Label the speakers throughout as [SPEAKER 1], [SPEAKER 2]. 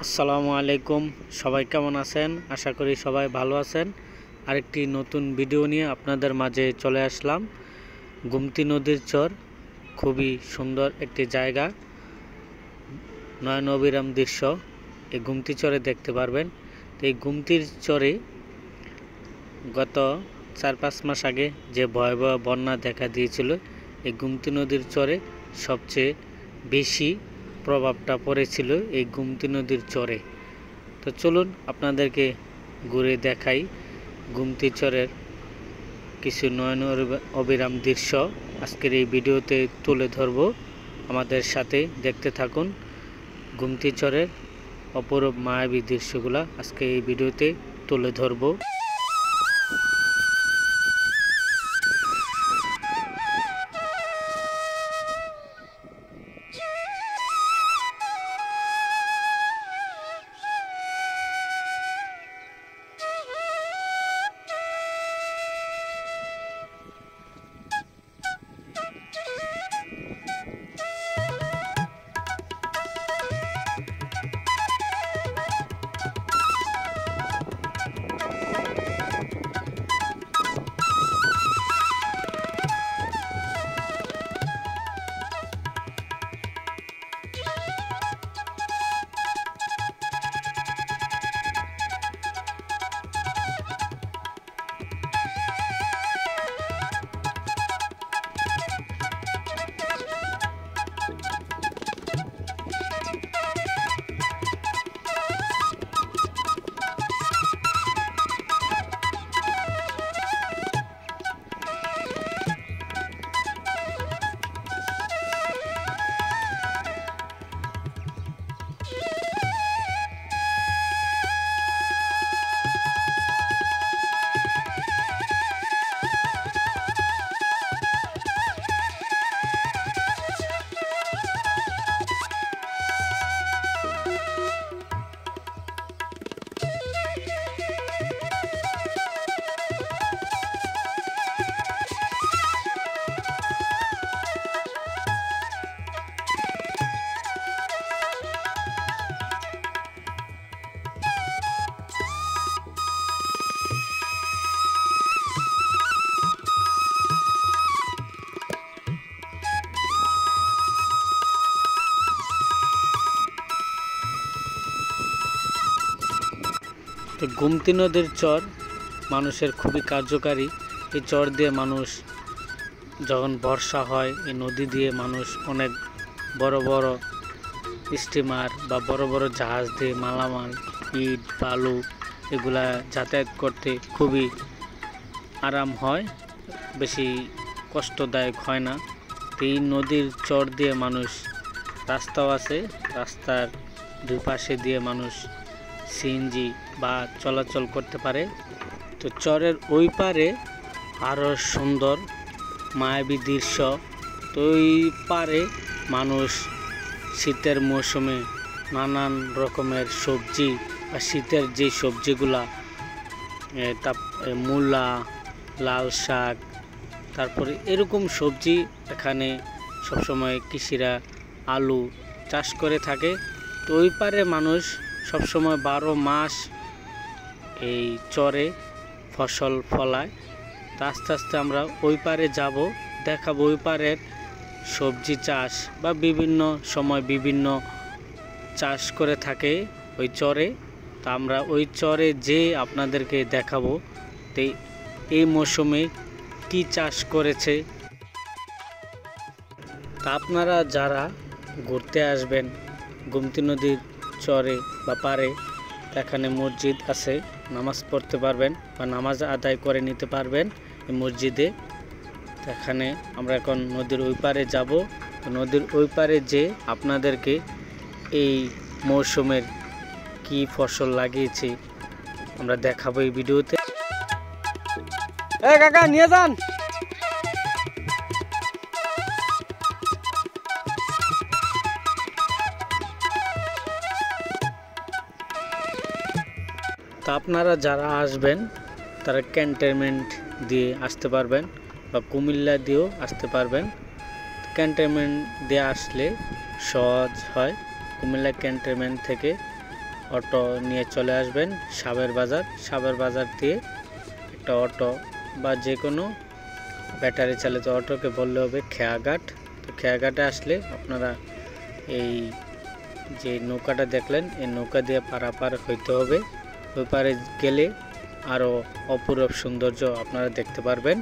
[SPEAKER 1] আসসালামু আলাইকুম। সবাই কেমন আছেন? আশা করি সবাই ভালো আছেন। আরেকটি নতুন ভিডিও নিয়ে আপনাদের মাঝে চলে আসলাম। গুমতি নদীর চর খুবই সুন্দর একটি জায়গা, নয়ন অবিরাম দৃশ্য এই গুমতি চরে দেখতে পারবেন। এই গুমতির চরে গত 4-5 মাস আগে যে ভয়াবহ বন্যা দেখা দিয়েছিল, এই গুমতি নদীর চরে সবচেয়ে বেশি প্রভাবটা পড়েছিল এই গুমতি নদীর চরে। তো চলুন আপনাদেরকে ঘুরে দেখাই গুমতি চরের কিছু নয়ন অবিরাম দৃশ্য আজকের এই ভিডিওতে তুলে ধরব। আমাদের সাথে দেখতে থাকুন গুমতি চরের অপরূপ মায়াবী দৃশ্যগুলো আজকে এই ভিডিওতে তুলে ধরব। তো গুমতি নদীর চর মানুষের খুবই কার্যকারী। এই চর দিয়ে মানুষ যখন বর্ষা হয়, এই নদী দিয়ে মানুষ অনেক বড় বড় স্টিমার বা বড় বড় জাহাজ দিয়ে মালামাল, ইট, বালু এগুলা যাতায়াত করতে খুবই আরাম হয়, বেশি কষ্টদায়ক হয় না। এই নদীর চর দিয়ে মানুষ, রাস্তাও আছে, রাস্তার দুই পাশে দিয়ে মানুষ সিএনজি বা চলাচল করতে পারে। তো চরের ওই পারে আরও সুন্দর মায়াবী দৃশ্য। তো ওই পারে মানুষ শীতের মৌসুমে নানান রকমের সবজি বা শীতের যে সবজিগুলা, মূলা, লাল শাক, তারপরে এরকম সবজি এখানে সবসময় কৃষিরা আলু চাষ করে থাকে। তো ওই পারে মানুষ সবসময় 12 মাস এই চরে ফসল ফলায়। তো আস্তে আস্তে আমরা ওই পারে যাব, দেখাবো ওই পারের সবজি চাষ বা বিভিন্ন সময় বিভিন্ন চাষ করে থাকে ওই চরে। তা আমরা ওই চরে যে আপনাদেরকে দেখাবো তো এই মৌসুমে কি চাষ করেছে। তা আপনারা যারা ঘুরতে আসবেন গুমতি নদীর চরে বা পারে, এখানে মসজিদ আছে, নামাজ পড়তে পারবেন বা নামাজ আদায় করে নিতে পারবেন এই মসজিদে। এখানে আমরা এখন নদীর ওই পারে যাব। নদীর ওই পারে যে আপনাদেরকে এই মৌসুমের কি ফসল লাগিয়েছে আমরা দেখাবো এই ভিডিওতে। কাকা নিয়ে যান। তা আপনারা যারা আসবেন তারা ক্যান্টনমেন্ট দিয়ে আসতে পারবেন বা কুমিল্লা দিয়েও আসতে পারবেন। ক্যান্টনমেন্ট দিয়ে আসলে সহজ হয়। কুমিল্লা ক্যান্টনমেন্ট থেকে অটো নিয়ে চলে আসবেন সাবের বাজার দিয়ে একটা অটো বা যে কোনো ব্যাটারি চালিত অটোকে বললে হবে খেয়াঘাট। তো খেয়াঘাটে আসলে আপনারা এই যে নৌকাটা দেখলেন এই নৌকা দিয়ে পারাপার হইতে হবে। ওই পারে গেলে আরও অপূরব সৌন্দর্য আপনারা দেখতে পারবেন।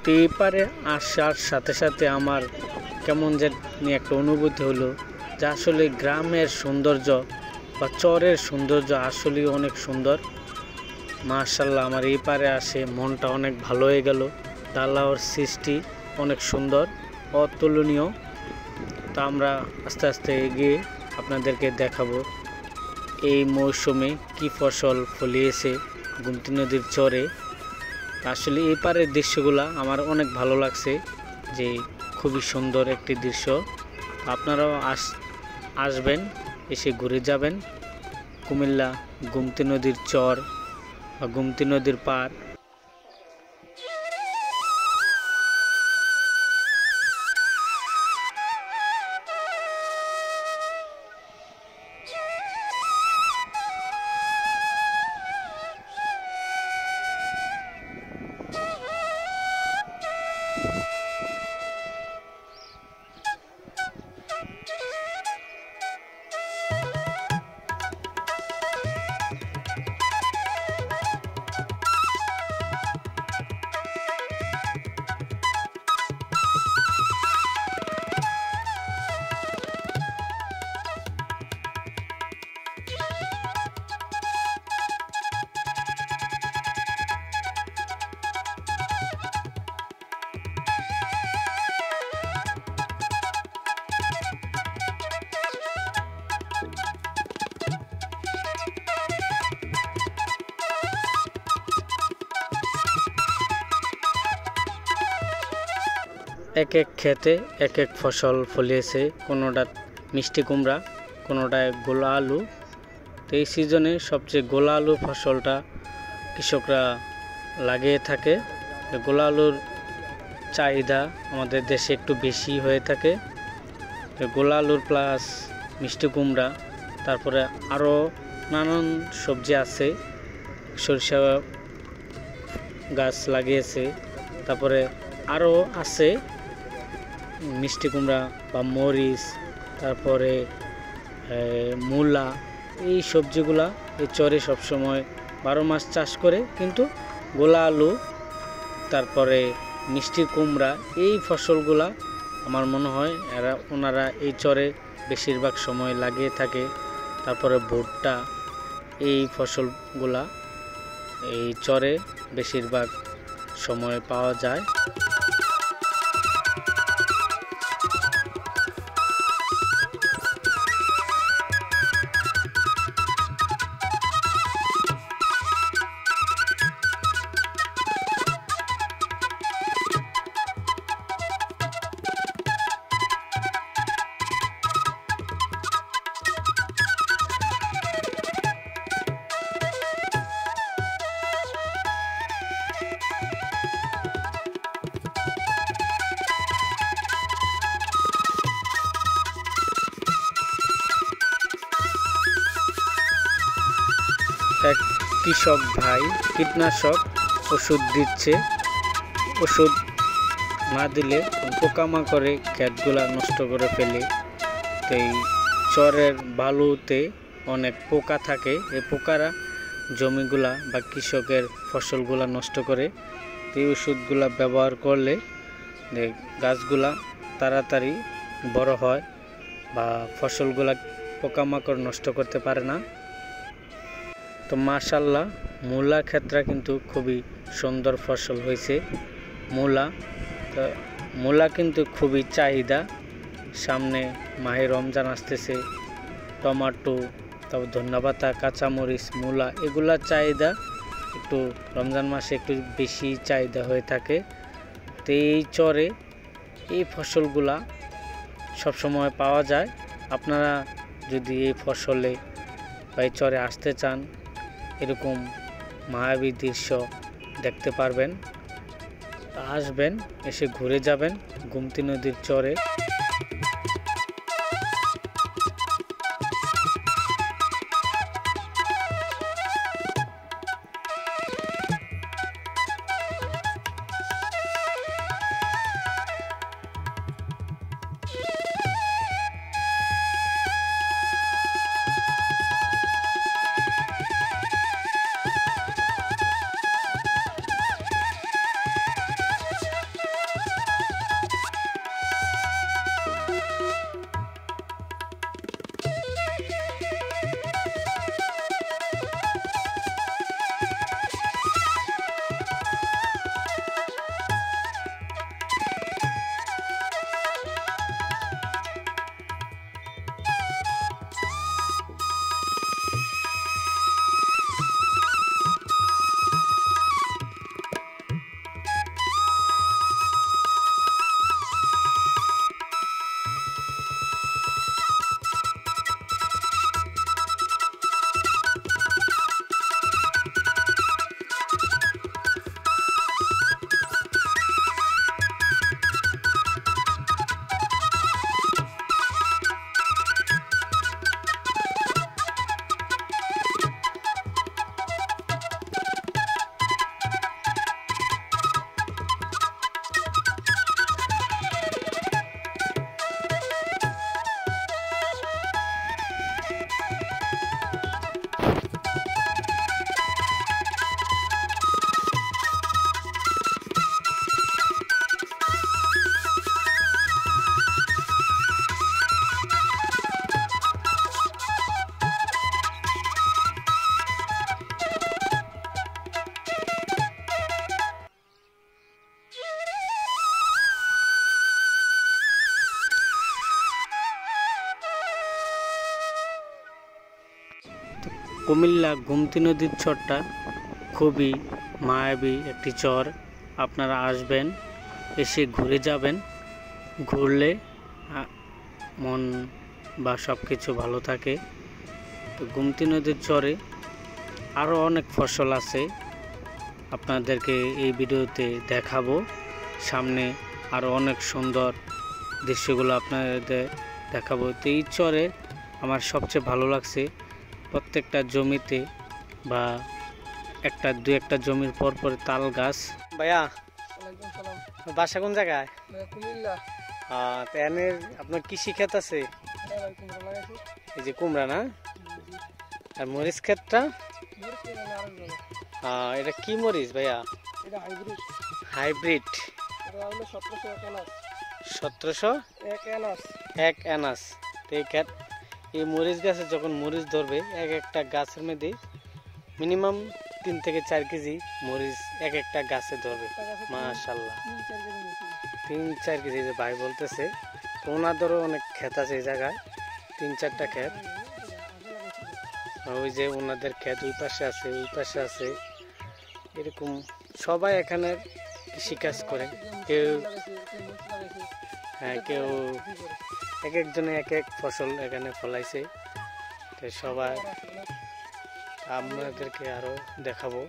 [SPEAKER 1] তো এই পারে আসার সাথে সাথে আমার কেমন জানি একটা অনুভূতি হলো যে আসলে গ্রামের সৌন্দর্য বা চরের সৌন্দর্য আসলে অনেক সুন্দর। মাশাআল্লাহ, আমার এই পারে আসে মনটা অনেক ভালো হয়ে গেল। আল্লাহর সৃষ্টি অনেক সুন্দর, অতুলনীয়। তো আমরা আস্তে আস্তে এগিয়ে আপনাদেরকে দেখাবো এই মৌসুমে কি ফসল ফলিয়েছে গুমতি নদীর চরে। আসলে এই পারের দৃশ্যগুলা আমার অনেক ভালো লাগছে, যে খুবই সুন্দর একটি দৃশ্য। আপনারাও আসবেন, এসে ঘুরে যাবেন কুমিল্লা গুমতি নদীর চর বা গুমতি নদীর পার। এক এক ক্ষেতে এক এক ফসল ফলিয়েছে, কোনোটা মিষ্টি কুমড়া, কোনোটায় গোলা আলু। তো এই সিজনে সবচেয়ে গোলা আলু ফসলটা কৃষকরা লাগিয়ে থাকে। গোলা আলুর চাহিদা আমাদের দেশে একটু বেশি হয়ে থাকে। গোলা আলুর প্লাস মিষ্টি কুমড়া, তারপরে আরও নানান সবজি আছে, সরিষা গাছ লাগিয়েছে, তারপরে আরও আছে মিষ্টি কুমড়া বা মরিচ, তারপরে মূলা। এই সবজিগুলা এই চরে সবসময় 12 মাস চাষ করে, কিন্তু গোলা আলু তারপরে মিষ্টি কুমড়া এই ফসলগুলা আমার মনে হয় ওনারা এই চরে বেশিরভাগ সময় লাগিয়ে থাকে। তারপরে ভুট্টা, এই ফসলগুলা এই চরে বেশিরভাগ সময় পাওয়া যায়। এক কৃষক ভাই কীটনাশক ওষুধ দিচ্ছে। ওষুধ না দিলে পোকামাকড়ে ক্ষেতগুলা নষ্ট করে ফেলে। তো এই চরের বালুতে অনেক পোকা থাকে, এই পোকারা জমিগুলা বা কৃষকের ফসলগুলা নষ্ট করে। এই ওষুধগুলা ব্যবহার করলে গাছগুলা তাড়াতাড়ি বড় হয় বা ফসলগুলা পোকামাকড় নষ্ট করতে পারে না। তো মাশাআল্লাহ, মূলা ক্ষেত্রে কিন্তু খুবই সুন্দর ফসল হয়েছে। মূলা কিন্তু খুবই চাহিদা। সামনে মাহে রমজান আসতেছে, টমেটো, তারপর ধনেপাতা, কাঁচামরিচ, মূলা এগুলার চাহিদা একটু রমজান মাসে একটু বেশি চাহিদা হয়ে থাকে। তো এই চরে এই ফসলগুলা সবসময় পাওয়া যায়। আপনারা যদি এই ফসলে বা এই চরে আসতে চান, এরকম মায়াবী দৃশ্য দেখতে পারবেন। আসবেন, এসে ঘুরে যাবেন গোমতী নদীর চরে। কুমিল্লা গোমতী নদীর চরটা খুবই মায়াবী একটি চর। আপনারা আসবেন, এসে ঘুরে যাবেন। ঘুরলে মন বা সব কিছু ভালো থাকে। তো গোমতী নদীর চরে আরও অনেক ফসল আছে, আপনাদেরকে এই ভিডিওতে দেখাবো। সামনে আরও অনেক সুন্দর দৃশ্যগুলো আপনাদের দেখাবো। তো এই চরে আমার সবচেয়ে ভালো লাগছে, প্রত্যেকটা জমিতে বা দু একটা জমির পর পর তাল গাছ। ভাইয়া বাসা কোন জায়গায়? আপনার কৃষি ক্ষেত আছে? এই যে কুমড়া না? আর মরিচ ক্ষেতটা? এটা কি মরিচ ভাইয়া? Hybrid 1701 anus. এই মরিচ গাছে যখন মরিচ ধরবে, এক একটা গাছের মধ্যে মিনিমাম 3 থেকে 4 কেজি মরিচ এক একটা গাছে ধরবে। মাশাআল্লাহ, 3-4 কেজি যে ভাই বলতেছে। তো ওনাদেরও অনেক ক্ষেত আছে এই জায়গায়, 3-4টা ক্ষেত। ওই যে ওনাদের ক্ষেত ওই পাশে আছে, ওই পাশে আছে। এরকম সবাই এখানে কৃষিকাজ করে। কেউ কেউ এক একজনে এক এক ফসল এখানে ফলাইছে। তো সবাই আপনাদেরকে আরো দেখাবো।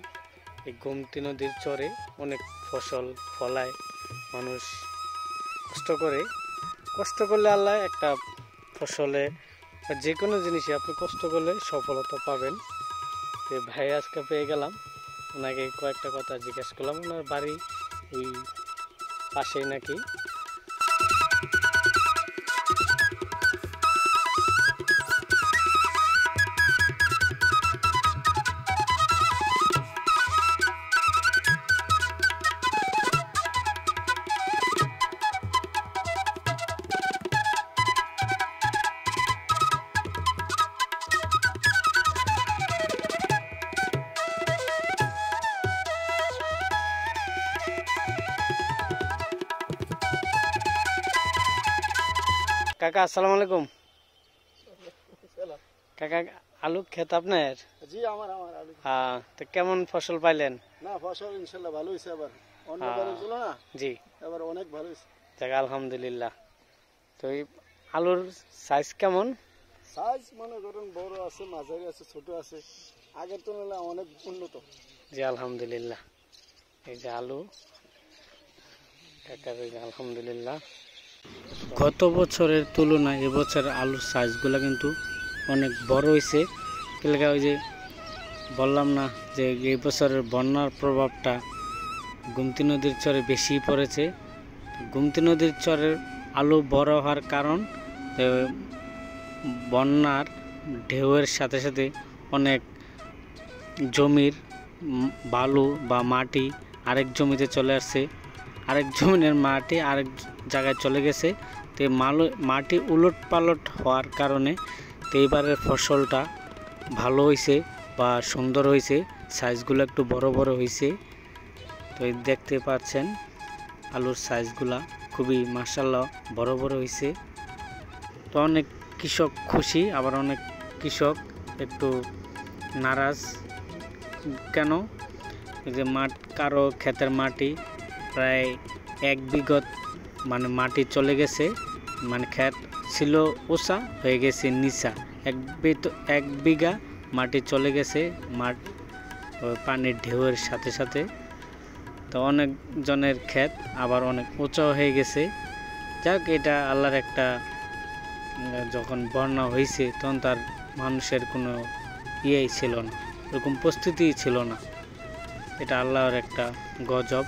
[SPEAKER 1] এই গোমতী নদীর চরে অনেক ফসল ফলায়, মানুষ কষ্ট করলে আল্লাহ একটা ফসলে যে কোনো জিনিসে আপনি কষ্ট করলে সফলতা পাবেন। তো ভাই আজকে পেয়ে গেলাম, ওনাকে কয়েকটা কথা জিজ্ঞেস করলাম। ওনার বাড়ি ওই পাশেই নাকি। কাকা আসসালামু আলাইকুম। কাকা আলু ক্ষেত আপনার?
[SPEAKER 2] জি আমার আলু।
[SPEAKER 1] হ্যাঁ, তো কেমন ফসল পাইলেন?
[SPEAKER 2] না ফসল ইনশাল্লাহ ভালো হয়েছে, এবার অন্যবারের ছিল না,
[SPEAKER 1] জি
[SPEAKER 2] এবার অনেক ভালো হয়েছে।
[SPEAKER 1] যাক আলহামদুলিল্লাহ। তো এই আলুর সাইজ কেমন?
[SPEAKER 2] সাইজ মনে করেন বড় আছে, মাঝারি আছে, ছোট আছে, আগের তুলনায় অনেক উন্নত।
[SPEAKER 1] জি আলহামদুলিল্লাহ। এই যে আলু কাকার, আলহামদুলিল্লাহ। গত বছরের তুলনায় এবছর আলুর সাইজগুলো কিন্তু অনেক বড় হয়েছে। ওই যে বললাম না যে এই বছরের বন্যার প্রভাবটা গোমতী নদীর চরে বেশি পড়েছে। গোমতী নদীর চরের আলু বড় হওয়ার কারণ বন্যার ঢেউয়ের সাথে সাথে অনেক জমির বালু বা মাটি আরেক জমিতে চলে আসছে, আরেক জমিনের মাটি আরেক জায়গায় চলে গেছে। তো মাটি উলট পালট হওয়ার কারণে তো এইবারের ফসলটা ভালো হয়েছে বা সুন্দর হয়েছে, সাইজগুলো একটু বড় বড় হয়েছে। তো দেখতে পাচ্ছেন আলুর সাইজগুলা খুবই মাশাআল্লাহ বড় বড় হয়েছে। তো অনেক কৃষক খুশি, আবার অনেক কৃষক একটু নারাজ। কেন? যে কারো ক্ষেতের মাটি প্রায় 1 বিঘত মানে মাটি চলে গেছে, মানে ক্ষেত ছিল উঁচা হয়ে গেছে নিচা, 1 বিঘা মাটি চলে গেছে পানির ঢেউয়ের সাথে সাথে। তো অনেক জনের ক্ষেত আবার অনেক উঁচাও হয়ে গেছে। যাক, এটা আল্লাহর একটা, যখন বন্যা হয়েছে তখন তার মানুষের কোনো ইয়েই ছিল না, এরকম প্রস্তুতিই ছিল না। এটা আল্লাহর একটা গজব।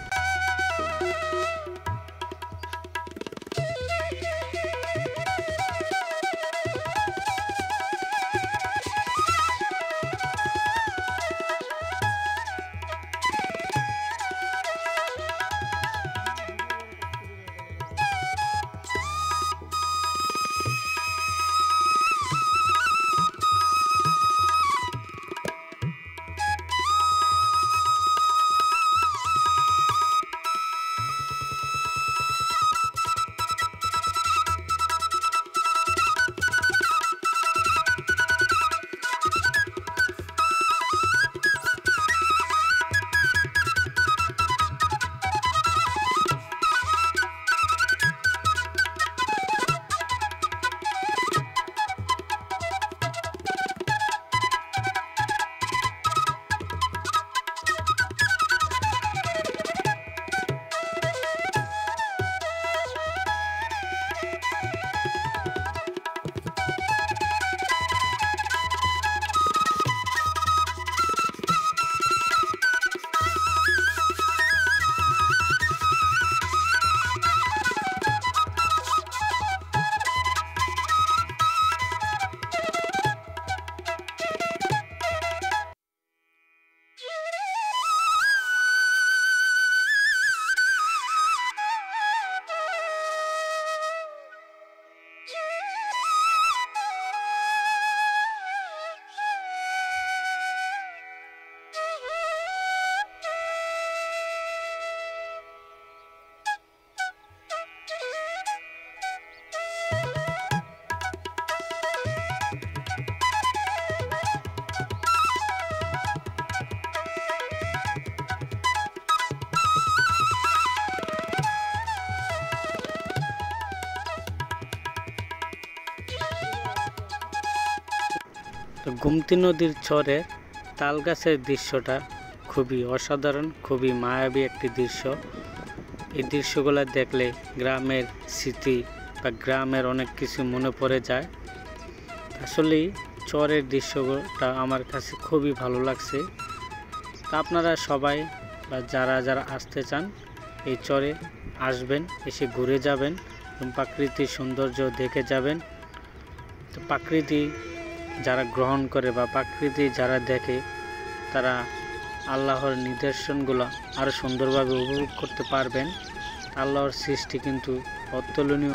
[SPEAKER 1] গোমতী নদীর চরে তাল গাছের দৃশ্যটা খুবই অসাধারণ, খুবই মায়াবী একটি দৃশ্য। এই দৃশ্যগুলো দেখলে গ্রামের স্মৃতি বা গ্রামের অনেক কিছু মনে পড়ে যায়। আসলেই চরের দৃশ্যটা আমার কাছে খুবই ভালো লাগছে। তা আপনারা সবাই বা যারা যারা আসতে চান এই চরে আসবেন, এসে ঘুরে যাবেন এবং প্রাকৃতিক সৌন্দর্য দেখে যাবেন। তো প্রকৃতি যারা গ্রহণ করে বা প্রকৃতি যারা দেখে, তারা আল্লাহর নিদর্শনগুলো আরও সুন্দরভাবে উপভোগ করতে পারবেন। আল্লাহর সৃষ্টি কিন্তু অতুলনীয়।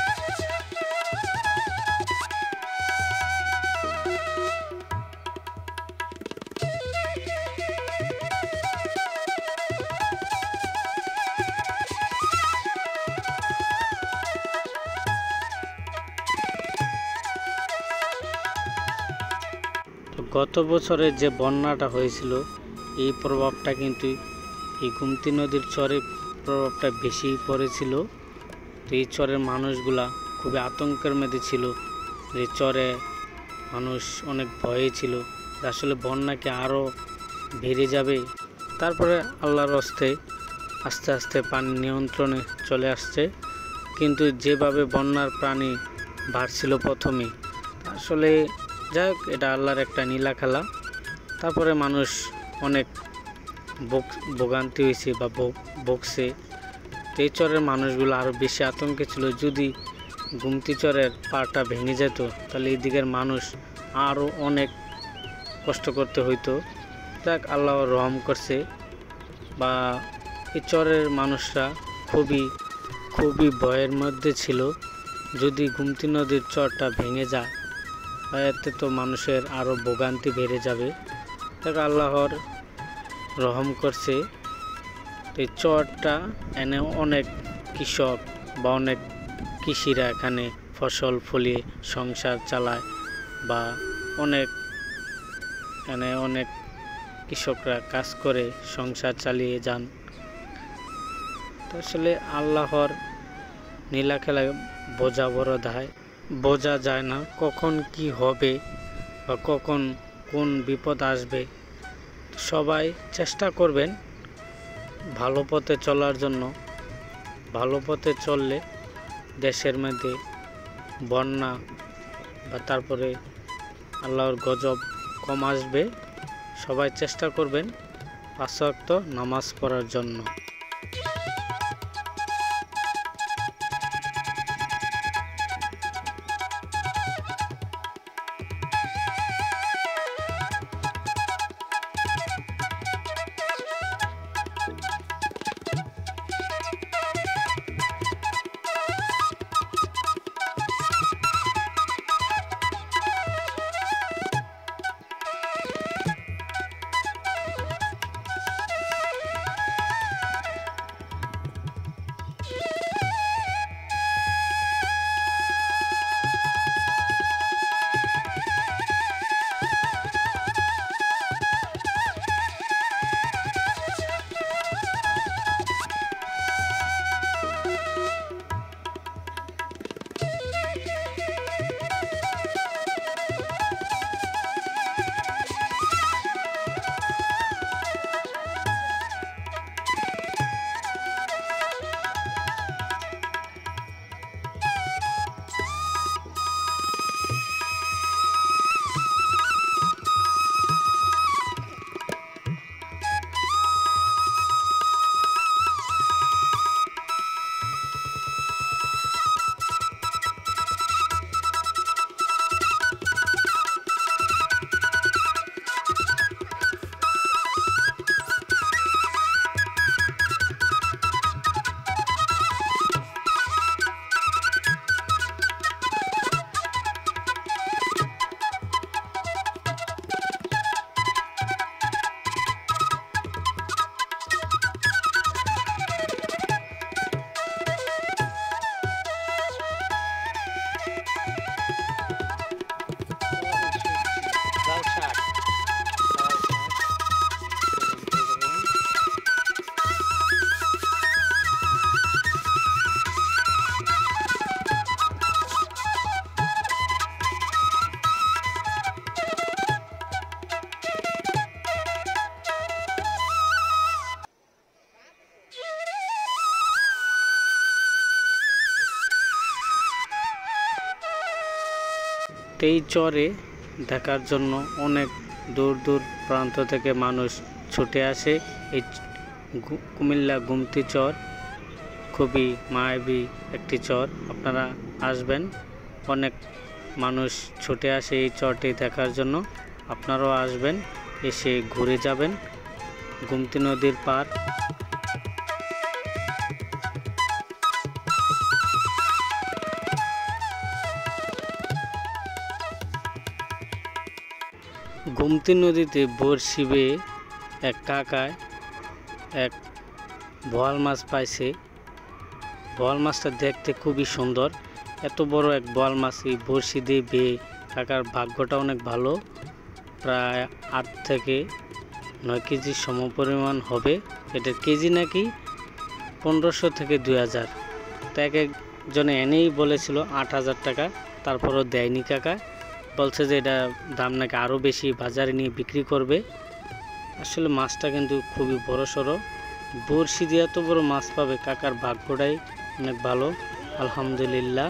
[SPEAKER 1] তো গত বছরে যে বন্যাটা হয়েছিল এই প্রভাবটা কিন্তু এই গুমতি নদীর চরে প্রভাবটা বেশি পড়েছিল। তো এই চরের মানুষগুলা খুবই আতঙ্কের মধ্যে ছিল, যে চরে মানুষ অনেক ভয়ে ছিল যে আসলে বন্যাকে আরও বেড়ে যাবে। তারপরে আল্লাহর হস্তে আস্তে আস্তে পানি নিয়ন্ত্রণে চলে আসছে, কিন্তু যেভাবে বন্যার পানি বাড়ছিল প্রথমে, আসলে যাই হোক, এটা আল্লাহর একটা নীলা খেলা। তারপরে মানুষ অনেক ভোগান্তি হয়েছে বা বকছে। এই চরের মানুষগুলো আরও বেশি আতঙ্কে ছিল, যদি গুমতি চরের পাড়টা ভেঙে যেত তাহলে এই দিকের মানুষ আরও অনেক কষ্ট করতে হইতো। যাক, আল্লাহ রহম করছে, বা এই চরের মানুষরা খুবই ভয়ের মধ্যে ছিল, যদি গুমতি নদীর চরটা ভেঙে যায় এতে তো মানুষের আরও ভোগান্তি বেড়ে যাবে। তাকে আল্লাহর রহম করছে। এই চরটা এনে অনেক কৃষক বা অনেক কৃষিরা এখানে ফসল ফলিয়ে সংসার চালায়, বা অনেক কৃষকরা কাজ করে সংসার চালিয়ে যান। তো আসলে আল্লাহর নীলা খেলায় বোঝা যায় না কখন কি হবে বা কখন কোন বিপদ আসবে। সবাই চেষ্টা করবেন ভালো পথে চলার জন্য। ভালো পথে চললে দেশের মধ্যে বন্যা বা তারপরে আল্লাহর গজব কম আসবে। সবাই চেষ্টা করবেন 5 ওয়াক্ত নামাজ পড়ার জন্য। এই চরে দেখার জন্য অনেক দূর প্রান্ত থেকে মানুষ ছুটে আসে। এই কুমিল্লা গুমতি চর খুবই মায়াবী একটি চর, আপনারা আসবেন। অনেক মানুষ ছুটে আসে এই চরটি দেখার জন্য, আপনারাও আসবেন, এসে ঘুরে যাবেন গুমতি নদীর পার। গুমতি নদীতে বড়শি বেয়ে এক কাকায় এক বোয়াল মাছ পাইছে। বোয়াল মাছটা দেখতে খুবই সুন্দর, এত বড় এক বোয়াল মাছ এই বড়শি দিয়ে বেয়ে কাকার ভাগ্যটা অনেক ভালো। প্রায় 8 থেকে 9 কেজি সমপরিমাণ হবে। এটার কেজি নাকি 1500 থেকে 2000। তো এক একজনে এনেই বলেছিল 8000 টাকা, তারপরও দেয়নি কাকা। বলছে যে এটা দাম নাকি আরও বেশি, বাজারে নিয়ে বিক্রি করবে। আসলে মাছটা কিন্তু খুবই বড় সড়ো, বড়শি দিয়ে এত বড় মাছ পাবে, কাকার ভাগ্যটাই অনেক ভালো, আলহামদুলিল্লাহ।